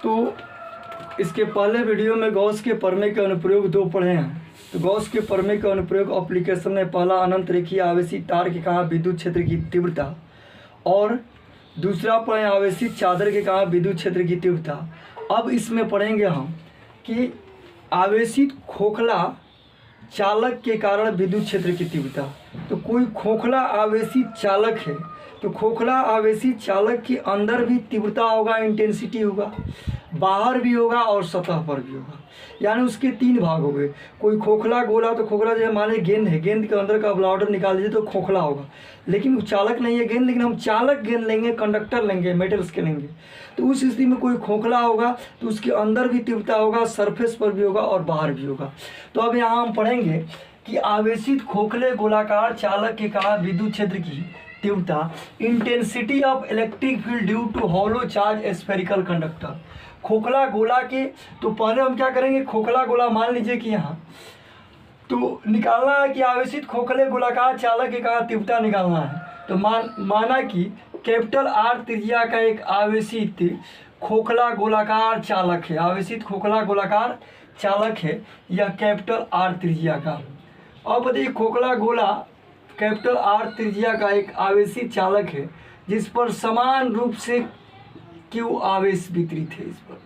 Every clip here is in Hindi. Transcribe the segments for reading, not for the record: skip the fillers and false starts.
तो इसके पहले वीडियो में गॉस के प्रमेय के अनुप्रयोग 2 पढ़े हैं। तो गॉस के प्रमेय का अनुप्रयोग एप्लीकेशन में पहला अनंत रेखीय आवेशित तार के कहा विद्युत क्षेत्र की तीव्रता और दूसरा पढ़े आवेशित चादर के कहा विद्युत क्षेत्र की तीव्रता। अब इसमें पढ़ेंगे हम कि आवेशित खोखला चालक के कारण विद्युत क्षेत्र की तीव्रता। तो कोई खोखला आवेशित चालक है तो खोखला आवेशित चालक के अंदर भी तीव्रता होगा, इंटेंसिटी होगा, बाहर भी होगा और सतह पर भी होगा। यानी उसके 3 भाग हो गए। कोई खोखला गोला, तो खोखला जो माने गेंद है, गेंद के अंदर का ब्लॉडर निकाल दीजिए तो खोखला होगा, लेकिन वो चालक नहीं है गेंद, लेकिन हम चालक गेंद लेंगे, कंडक्टर लेंगे, मेटल्स के लेंगे। तो उस स्थिति में कोई खोखला होगा तो उसके अंदर भी तीव्रता होगा, सरफेस पर भी होगा और बाहर भी होगा। तो अब यहाँ हम पढ़ेंगे कि आवेशित खोखले गोलाकार चालक के कारण विद्युत क्षेत्र की तीव्रता, intensity of electric field due to hollow charge spherical conductor. खोखला गोला के, तो पहले हम क्या करेंगे, खोखला गोला मान लीजिए कि यहाँ तो निकालना है कि आवेशित खोखले गोलाकार चालक के कारण तीव्रता निकालना है। तो माना कि कैपिटल आर त्रिज्या का एक आवेशित खोखला गोलाकार चालक है, आवेशित खोखला गोलाकार चालक है यह कैपिटल आर त्रिज्या का। अब बताइए खोखला गोला कैपिटल आर त्रिज्या का एक आवेशित चालक है जिस पर समान रूप से क्यू आवेश वितरित है, इस पर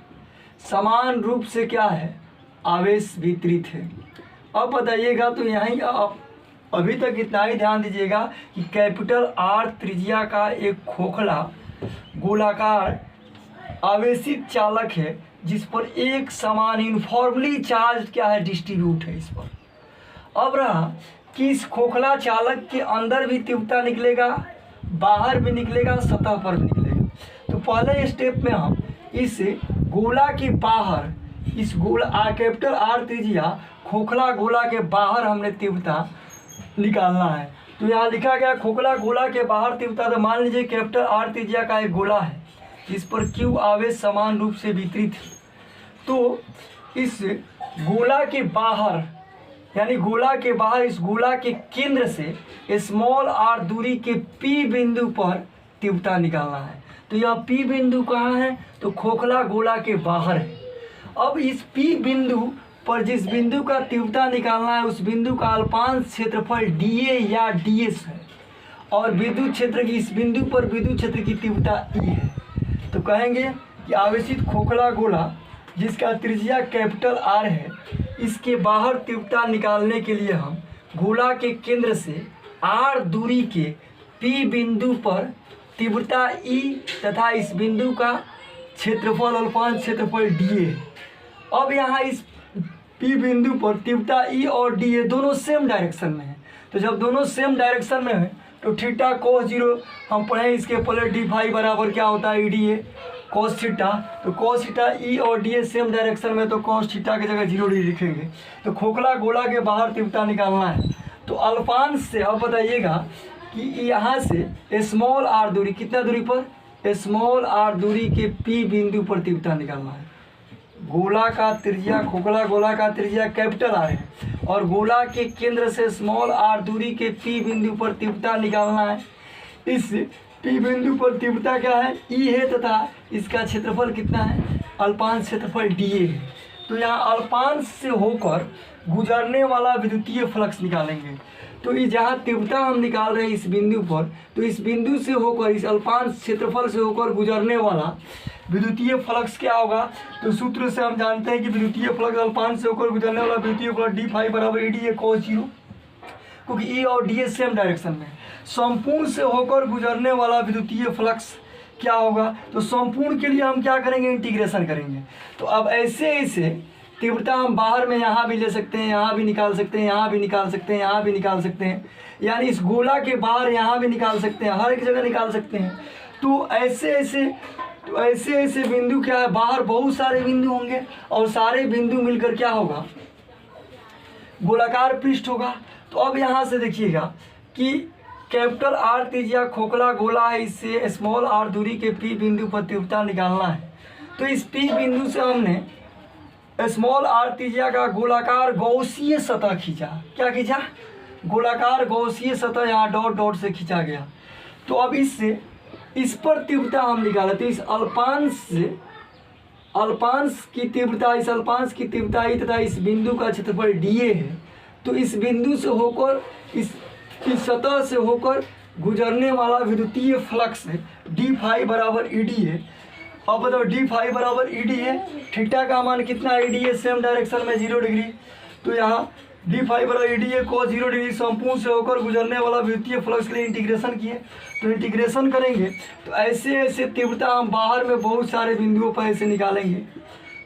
समान रूप से क्या है, आवेश वितरित है। अब बताइएगा तो यहीं आप अभी तक इतना ही ध्यान दीजिएगा कि कैपिटल आर त्रिज्या का एक खोखला गोलाकार आवेशित चालक है जिस पर एक समान यूनिफॉर्मली चार्ज क्या है, डिस्ट्रीब्यूट है इस पर। अब रहा कि इस खोखला चालक के अंदर भी तीव्रता निकलेगा, बाहर भी निकलेगा, सतह पर भी निकलेगा। तो पहले स्टेप में हम इस गोला के बाहर, इस गोला कैपिटल आर त्रिज्या खोखला गोला के बाहर हमने तीव्रता निकालना है। तो यहाँ लिखा गया खोखला गोला के बाहर तीव्रता। तो मान लीजिए कैपिटल आर त्रिज्या का एक गोला है जिस पर क्यू आवेश समान रूप से वितरित है। तो इस गोला के बाहर, यानी गोला के बाहर, इस गोला के केंद्र से स्मॉल आर दूरी के पी बिंदु पर तीव्रता निकालना है। तो यह पी बिंदु कहाँ है, तो खोखला गोला के बाहर है। अब इस पी बिंदु पर जिस बिंदु का तीव्रता निकालना है उस बिंदु का अल्पांश क्षेत्रफल डीए या डीएस है और विद्युत क्षेत्र की, इस बिंदु पर विद्युत क्षेत्र की तीव्रता ई है। तो कहेंगे कि आवेशित खोखला गोला जिसका त्रिज्या कैपिटल आर है, इसके बाहर तीव्रता निकालने के लिए हम गोला के केंद्र से आर दूरी के पी बिंदु पर तीव्रता ई तथा इस बिंदु का क्षेत्रफल अल्पांश क्षेत्रफल डीए। अब यहाँ इस पी बिंदु पर तीव्रता ई और डीए दोनों सेम डायरेक्शन में है। तो जब दोनों सेम डायरेक्शन में है तो थीटा कोस 0 हम पढ़े, इसके पहले डी फाई बराबर क्या होता है, E D A cos theta. तो कॉस थीटा ई और डी ए सेम डायरेक्शन में, तो कॉस थीटा की जगह 0 डिग्री लिखेंगे। तो खोखला गोला के बाहर तीव्रता निकालना है। तो अल्पांश से अब बताइएगा कि यहाँ से स्मॉल आर दूरी, कितना दूरी पर, स्मॉल आर दूरी के पी बिंदु पर तीव्रता निकालना है। गोला का त्रिज्या, खोखला गोला का त्रिज्या कैपिटल आर है और गोला के केंद्र से स्मॉल आर दूरी के पी बिंदु पर तीव्रता निकालना है। इस पी बिंदु पर तीव्रता क्या है, ई है तथा इसका क्षेत्रफल कितना है, अल्पांश क्षेत्रफल डीए है। तो यहाँ अल्पांश से होकर गुजरने वाला विद्युतीय फ्लक्स निकालेंगे। तो ये जहाँ तीव्रता हम निकाल रहे हैं इस बिंदु पर, तो इस बिंदु से होकर, इस अल्पांश क्षेत्रफल से होकर गुजरने वाला विद्युतीय फ्लक्स क्या होगा, तो सूत्र से हम जानते हैं कि विद्युतीय फ्लक्स अल्पांश से होकर गुजरने वाला विद्युतीय फ्लक्स डी फाई बराबर ई डी ए कॉस 0, क्योंकि ई और डी ए सेम डायरेक्शन में। संपूर्ण से होकर गुजरने वाला विद्युतीय फ्लक्स क्या होगा, तो संपूर्ण के लिए हम क्या करेंगे, इंटीग्रेशन करेंगे। तो अब ऐसे ऐसे तीव्रता हम बाहर में यहाँ भी ले सकते हैं, यहाँ भी निकाल सकते हैं, यहाँ भी निकाल सकते हैं, यहाँ भी निकाल सकते हैं, यानी इस गोला के बाहर यहाँ भी निकाल सकते हैं, हर एक जगह निकाल सकते हैं। तो ऐसे ऐसे बिंदु क्या है, बाहर बहुत सारे बिंदु होंगे और सारे बिंदु मिलकर क्या होगा, गोलाकार पृष्ठ होगा। तो अब यहाँ से देखिएगा कि कैपिटल आर त्रिज्या खोखला गोला है, इससे स्मॉल आर दूरी के पी बिंदु पर तीव्रता निकालना है। तो इस पी बिंदु से हमने स्मॉल आर त्रिज्या का गोलाकार गौसीय सतह खींचा। क्या खींचा, गोलाकार गौसीय सतह यहाँ डॉट डॉट से खींचा गया। तो अब इससे इस पर तीव्रता हम निकाले, तो इस अल्पांश से अल्पांश की तीव्रता, इस अल्पांश की तीव्रता ई तथा इस बिंदु का क्षेत्रफल dA है, तो इस बिंदु से होकर इस सतह से होकर गुजरने वाला विद्युतीय फ्लक्स है डी फाई बराबर ED है। अब बताओ डी फाई बराबर ED है, थीटा का मान कितना ED है, सेम डायरेक्शन में 0 डिग्री, तो यहाँ डी फाई बराबर ED है cos 0 डिग्री संपूर्ण से होकर गुजरने वाला विद्युतीय फ्लक्स के लिए इंटीग्रेशन किए, तो इंटीग्रेशन करेंगे तो ऐसे ऐसे तीव्रता हम बाहर में बहुत सारे बिंदुओं पर ऐसे निकालेंगे।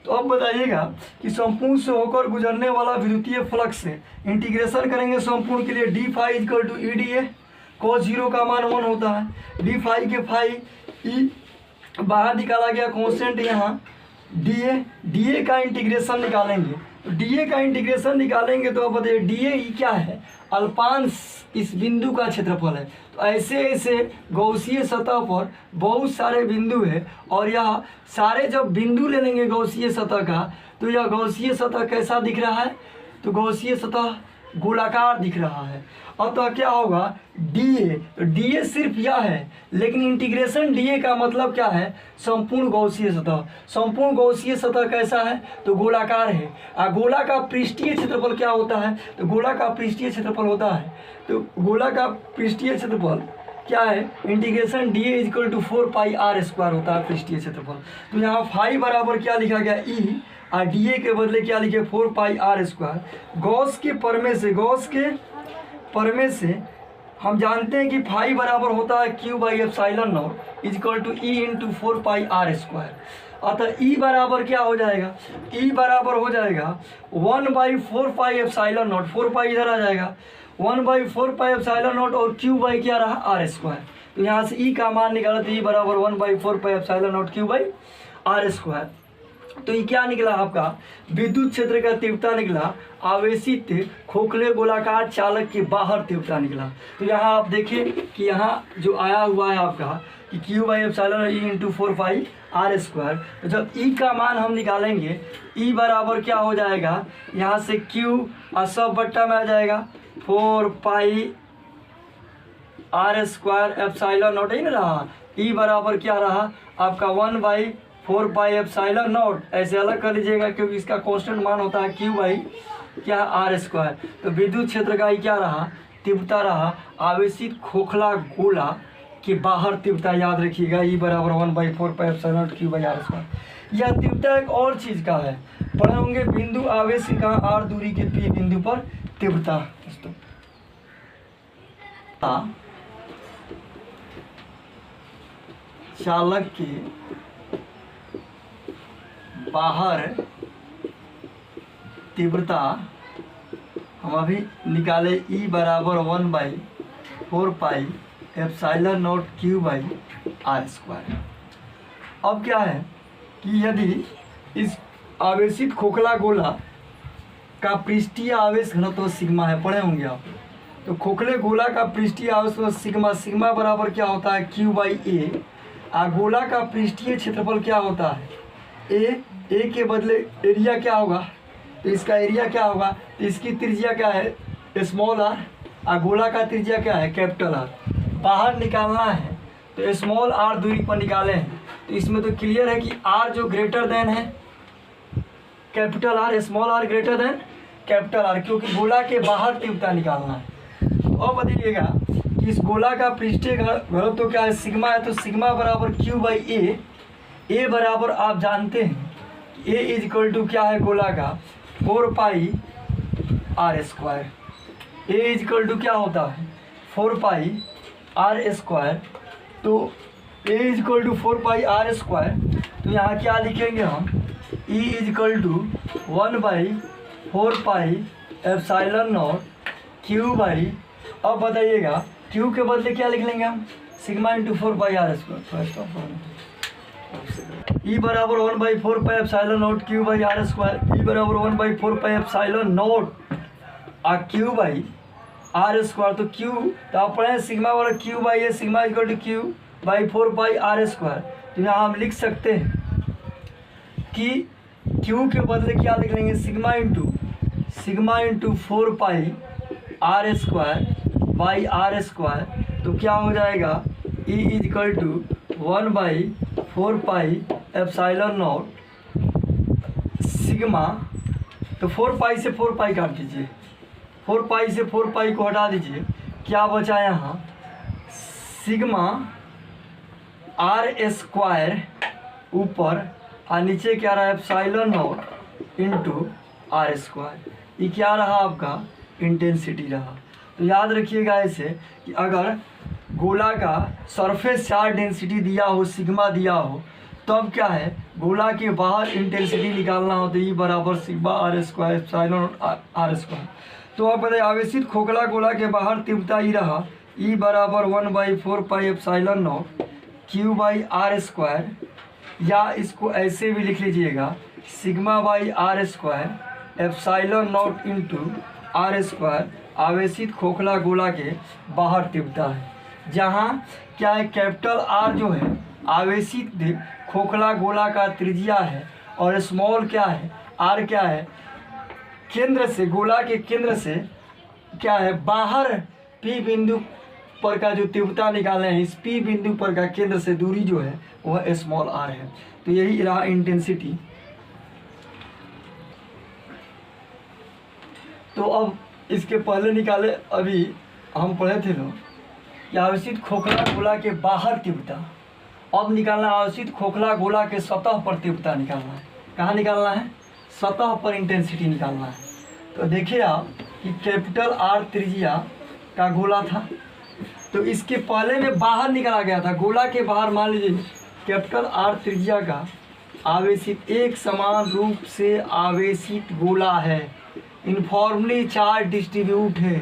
तो अब बताइएगा कि संपूर्ण से होकर गुजरने वाला विद्युतीय फ्लक्स से इंटीग्रेशन करेंगे संपूर्ण के लिए d phi equal to ED है, cos 0 का मान 1 होता है, डी फाई के फाई ई बाहर निकाला गया कांस्टेंट यहाँ DA का इंटीग्रेशन निकालेंगे, तो DA का इंटीग्रेशन निकालेंगे तो अब बताइए DA क्या है, अल्पांश इस बिंदु का क्षेत्रफल है। तो ऐसे ऐसे गौसीय सतह पर बहुत सारे बिंदु है और यह सारे जब बिंदु ले लेंगे गौसीय सतह का, तो यह गौसीय सतह कैसा दिख रहा है, तो गौसीय सतह गोलाकार दिख रहा है। अतः क्या होगा DA, तो DA सिर्फ यह है, लेकिन इंटीग्रेशन DA का मतलब क्या है, संपूर्ण गौसीय सतह। संपूर्ण गौसीय सतह कैसा है, तो गोलाकार है। गोला का पृष्ठीय क्षेत्रफल क्या होता है, तो गोला का पृष्ठीय क्षेत्रफल होता है, तो गोला का पृष्ठीय क्षेत्रफल क्या है, integration DA equal to 4 pi r² होता है पृष्ठीय क्षेत्रफल। तो यहाँ फाई बराबर क्या लिखा गया E और DA के बदले क्या लिखे 4 पाई r²। गॉस के परमे से हम जानते हैं कि फाई बराबर होता है Q by epsilon naught equal to E into 4 pi r²। अतः E बराबर क्या हो जाएगा, E बराबर हो जाएगा 1 बाई 4 पाई एप्सिलॉन नॉट, 4 पाई इधर आ जाएगा, 1 बाई 4 पाई एप्सिलॉन नॉट और Q बाई क्या रहा r²। तो यहाँ से E का मान निकाला तो E बराबर 1 by 4 pi epsilon naught Q by r²। तो ये क्या निकला आपका, विद्युत क्षेत्र का तीव्रता निकला आवेशित खोखले गोलाकार चालक के बाहर तीव्रता निकला। तो यहाँ आप देखिए कि यहाँ जो आया हुआ है आपका कि Q by epsilon E into 4 pi r²। तो जब E का मान हम निकालेंगे E बराबर क्या हो जाएगा, यहाँ से Q सब बट्टा में आ जाएगा 4 पाई r² एप्सिलॉन नॉट ही ना रहा, E बराबर क्या रहा आपका 1 बाई 4 पाई एप्सिलॉन नॉट, ऐसे अलग कर लीजिएगा क्योंकि इसका कांस्टेंट मान होता है Q बाई क्या r²। तो विद्युत क्षेत्र का ही क्या रहा, तीव्रता रहा आवेशित खोखला गोला के बाहर तीव्रता, याद रखिएगा E बराबर 1 by 4 pi epsilon naught Q by r²। यह तीव्रता एक और चीज़ का है, पढ़े होंगे बिंदु आवेश का r दूरी के P बिंदु पर तीव्रता। दोस्तों चालक के बाहर तीव्रता हम अभी निकाले E बराबर 1 by 4 pi epsilon naught Q by r²। अब क्या है कि यदि इस आवेशित खोखला गोला का पृष्ठीय आवेश घनत्व सिग्मा है, पढ़े होंगे आप, तो खोखले गोला का पृष्ठीय आवेश सिग्मा, सिग्मा बराबर क्या होता है Q बाई A। गोला का पृष्ठीय क्षेत्रफल क्या होता है ए के बदले एरिया क्या होगा, तो इसका एरिया क्या होगा, तो इसकी त्रिज्या क्या है स्मॉल r, गोला का त्रिज्या क्या है कैपिटल R। बाहर निकालना है तो स्मॉल r दूरी पर निकाले हैं, तो इसमें तो क्लियर है कि r जो ग्रेटर देन है capital R, small r greater than capital R, क्योंकि गोला के बाहर तीव्रता निकालना है। और बताइएगा कि इस गोला का पृष्ठीय घनत्व तो क्या है सिग्मा है, तो सिग्मा बराबर Q बाई A बराबर आप जानते हैं कि A इज इक्वल टू क्या है गोला का 4 pi r²। A is equal to क्या होता है 4 पाई r²। तो A is equal to 4 pi r², तो यहाँ क्या लिखेंगे हम E is equal to 1 by 4 pi epsilon naught Q by, अब बताइएगा Q के बदले क्या लिख लेंगे हम sigma into 4 pi r²। First of all E बराबर 1 by 4 pi epsilon naught Q by r²। E बराबर 1 by 4 pi epsilon naught Q by r²। तो Q तो आप पढ़े सिग्मा वाला Q बाई है, sigma equal to Q by 4 pi r²। तो यहाँ हम लिख सकते हैं कि Q के बदले क्या लिख लेंगे sigma into 4 pi r² by r²। तो क्या हो जाएगा E is equal to 1 by 4 pi epsilon naught sigma, तो 4 पाई से 4 पाई काट दीजिए, 4 पाई से 4 पाई को हटा दीजिए, क्या बचा यहाँ सिग्मा r² ऊपर और नीचे क्या रहा है एप्सिलॉन नॉट इंटू r²। ये क्या रहा आपका इंटेंसिटी रहा। तो याद रखिएगा ऐसे कि अगर गोला का सरफेस चार्ज डेंसिटी दिया हो, सिग्मा दिया हो, तब क्या है गोला के बाहर इंटेंसिटी निकालना हो तो ई बराबर सिग्मा r² एप्सिलॉन r²। तो आप बताइए आवेशित खोखला गोला के बाहर तीव्रता ई रहा, ई बराबर 1/4 पाई एप्सिलॉन नॉट q/r², या इसको ऐसे भी लिख लीजिएगा सिग्मा/r² एप्सिलॉन नॉट इंटू r²। आवेशित खोखला गोला के बाहर तीव्रता है, जहाँ क्या है कैपिटल R जो है आवेशित खोखला गोला का त्रिज्या है, और स्मॉल क्या है r क्या है केंद्र से, गोला के केंद्र से क्या है बाहर P बिंदु पर का जो तीव्रता निकाले हैं, इस P बिंदु पर का केंद्र से दूरी जो है वह स्मॉल r है। तो यही रहा इंटेंसिटी। तो अब इसके पहले निकाले, अभी हम पढ़े थे लोग कि आवेशित खोखला गोला के बाहर तीव्रता, अब निकालना आवेशित खोखला गोला के सतह पर तीव्रता निकालना है। कहाँ निकालना है? सतह पर इंटेंसिटी निकालना है। तो देखिए आप कि कैपिटल R त्रिज्या का गोला था, तो इसके पहले में बाहर निकाला गया था, गोला के बाहर मान लीजिए कैपिटल R त्रिज्या का आवेशित एक समान रूप से आवेशित गोला है, यूनिफॉर्मली चार्ज डिस्ट्रीब्यूट है।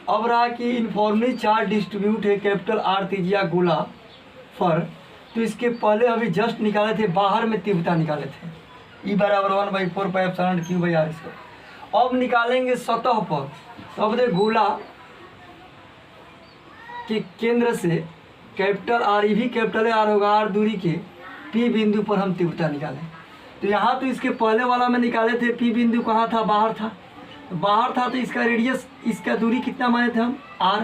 अब रहा कि यूनिफॉर्मली चार्ज डिस्ट्रीब्यूट है कैपिटल R त्रिज्या गोला पर, तो इसके पहले अभी जस्ट निकाले थे, बाहर में तीव्रता निकाले थे, ई बराबर 1/4 पाई एप्सिलॉन q/r²। अब निकालेंगे सतह पर, तो अब देखिए गोला के केंद्र से कैपिटल R, ये भी कैपिटल R होगा, R दूरी के P बिंदु पर हम तीव्रता निकालें। तो यहाँ तो इसके पहले वाला में निकाले थे, P बिंदु कहाँ था? बाहर था, बाहर था, तो इसका रेडियस, इसका दूरी कितना माने थे हम? R।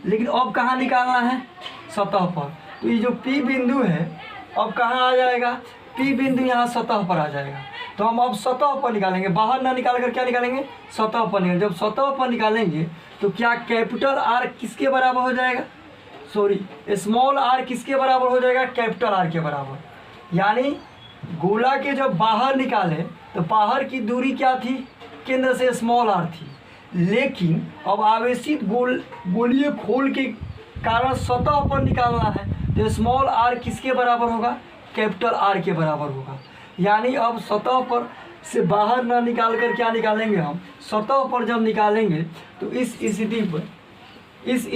लेकिन अब कहाँ निकालना है? सतह पर। तो ये जो P बिंदु है अब कहाँ आ जाएगा? P बिंदु यहाँ सतह पर आ जाएगा। तो हम अब सतह पर निकालेंगे, बाहर ना निकाल कर क्या निकालेंगे? सतह पर निकालेंगे। जब सतह पर निकालेंगे तो क्या कैपिटल R किसके बराबर हो जाएगा? सॉरी, स्मॉल r किसके बराबर हो जाएगा? कैपिटल R के बराबर। यानी गोला के जब बाहर निकाले तो बाहर की दूरी क्या थी? केंद्र से स्मॉल r थी, लेकिन अब आवेशित गोलीय खोल के कारण सतह पर निकालना है, तो स्मॉल r किसके बराबर होगा? कैपिटल R के बराबर होगा। यानी अब सतह पर से बाहर ना निकाल कर क्या निकालेंगे हम? सतह पर जब निकालेंगे तो इस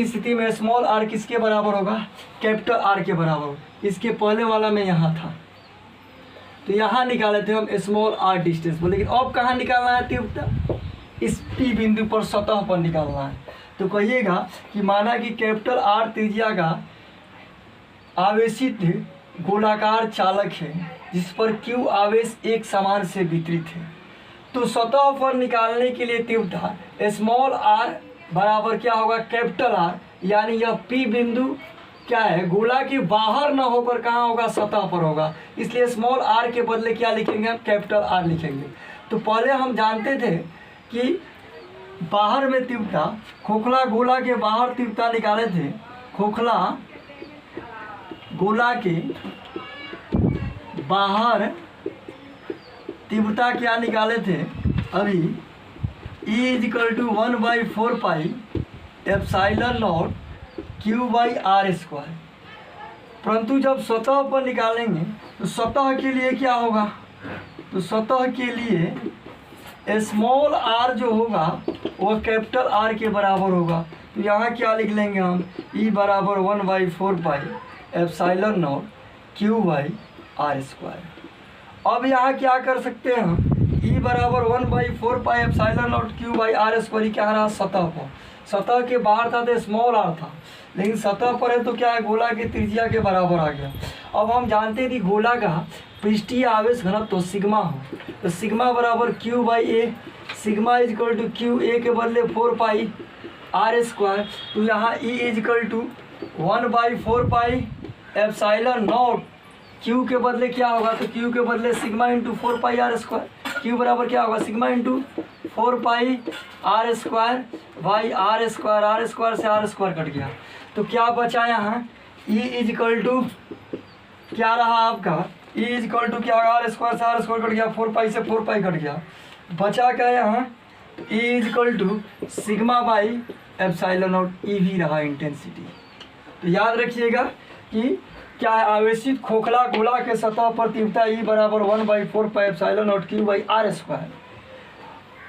स्थिति में स्मॉल r किसके बराबर होगा? कैपिटल R के बराबर होगा। इसके पहले वाला में यहाँ था, तो यहाँ निकाले थे हम स्मॉल r डिस्टेंस पर, लेकिन अब कहाँ निकालना है तीव्रता? इस P बिंदु पर सतह पर निकालना है। तो कहिएगा कि माना कि कैपिटल R त्रिज्या का आवेशित गोलाकार चालक है जिस पर Q आवेश एक समान से वितरित है, तो सतह पर निकालने के लिए तीव्रता स्मॉल r बराबर क्या होगा? Capital R। यानी यह P बिंदु क्या है? गोला के बाहर ना होकर कहाँ होगा? सतह पर होगा। इसलिए स्मॉल r के बदले क्या लिखेंगे हम? कैपिटल R लिखेंगे। तो पहले हम जानते थे कि बाहर में तीव्रता, खोखला गोला के बाहर तीव्रता निकाले थे, खोखला गोला के बाहर तीव्रता क्या निकाले थे अभी? E = 1/4 pi epsilon not q/r²। परंतु जब सतह पर निकालेंगे तो सतह के लिए क्या होगा? तो सतह के लिए स्मॉल r जो होगा वह कैपिटल R के बराबर होगा। तो यहाँ क्या लिख लेंगे हम? E बराबर 1/4 पाई एप्सिलॉन नॉट q/r²। अब यहाँ क्या कर सकते हैं हम? E बराबर 1/4 पाई एप्सिलॉन नॉट q/r²। क्या रहा? सतह पर, सतह के बाहर था तो स्मॉल r था, लेकिन सतह पर है तो क्या है? गोला की त्रिज्या के बराबर आ गया। अब हम जानते हैं कि गोला का पृष्ठीय आवेश घनत्व तो सिग्मा हो, तो सिग्मा बराबर q/a, सिग्मा = qa के बदले 4 पाई r²। तो यहाँ E = 1/4 पाई एप्सिलॉन नॉट क्यू के बदले क्या होगा, तो क्यू के बदले सिग्मा इंटू 4πr²। क्यू बराबर क्या होगा, sigma into 4πr² by r² से r² कट गया। तो क्या बचा यहाँ, E इजकल टू क्या रहा आपका, E इजकल टू क्या होगा, r² से r² कट गया, 4π से 4π कट गया, बचा क्या यहाँ, तो E is equal to sigma by epsilon naught, E भी रहा इंटेंसिटी। तो याद रखिएगा कि क्या है, आवेशित खोखला गोला के सतह पर तीव्रता E बराबर 1/4π epsilon naught q by r²।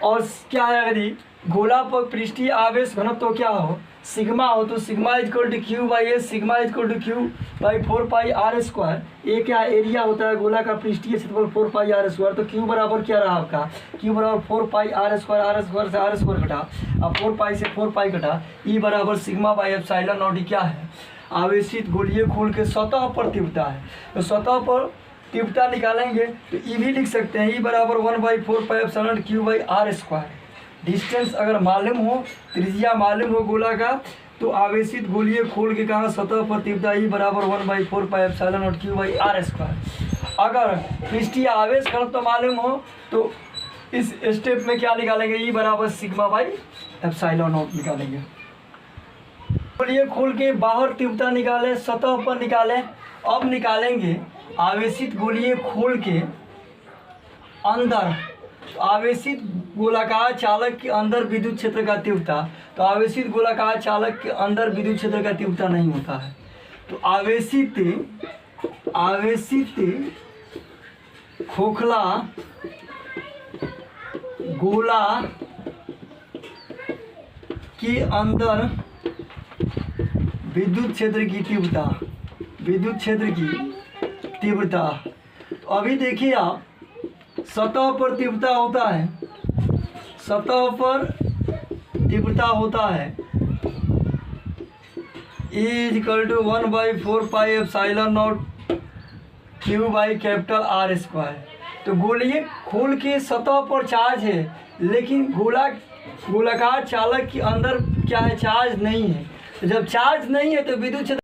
और क्या है, यदि गोला पर पृष्ठीय आवेश घनत्व तो क्या हो, सिग्मा हो, तो sigma is equal to Q by S, sigma is equal to Q by 4πr²। ये क्या एरिया होता है गोला का पृष्ठीय क्षेत्रफल 4πr²। तो क्यू बराबर क्या रहा आपका, क्यू बराबर 4πr², r² से r² कटा, अब 4π से 4π कटा, E बराबर सिग्मा बाई एप्सिलॉन नॉट। क्या है, आवेशित गोलीय खोल के सतह पर तीव्रता है। तो सतह पर तीव्रता निकालेंगे तो E भी लिख सकते हैं, E बराबर 1/4π epsilon Q by r²। Distance अगर मालूम हो, त्रिज्या मालूम हो गोला का, तो आवेशित गोलीय खोल के कहा सतह पर तीव्रता E बराबर 1/4π epsilon naught q by r²। अगर पृष्ठीय आवेश घनत्व मालूम हो तो इस स्टेप में क्या निकालेंगे, E बराबर सिग्मा बाई एप्सिलॉन नॉट निकालेंगे। गोलीय खोल के बाहर तीव्रता निकालें, सतह पर निकालें। अब निकालेंगे आवेशित गोलीय खोल के अंदर, तो आवेशित गोलाकार चालक के अंदर विद्युत क्षेत्र का तीव्रता, तो आवेशित गोलाकार चालक के अंदर विद्युत क्षेत्र का तीव्रता नहीं होता है। तो आवेशित खोखला गोला के अंदर विद्युत क्षेत्र की तीव्रता, तो अभी देखिए आप, सतह पर तीव्रता होता है, सतह पर तीव्रता होता है E is equal to 1/4π epsilon naught q by capital r²। तो गोलीय खोल के सतह पर चार्ज है, लेकिन गोलाकार चालक के अंदर क्या है, चार्ज नहीं है। तो जब चार्ज नहीं है तो विद्युत क्षेत्र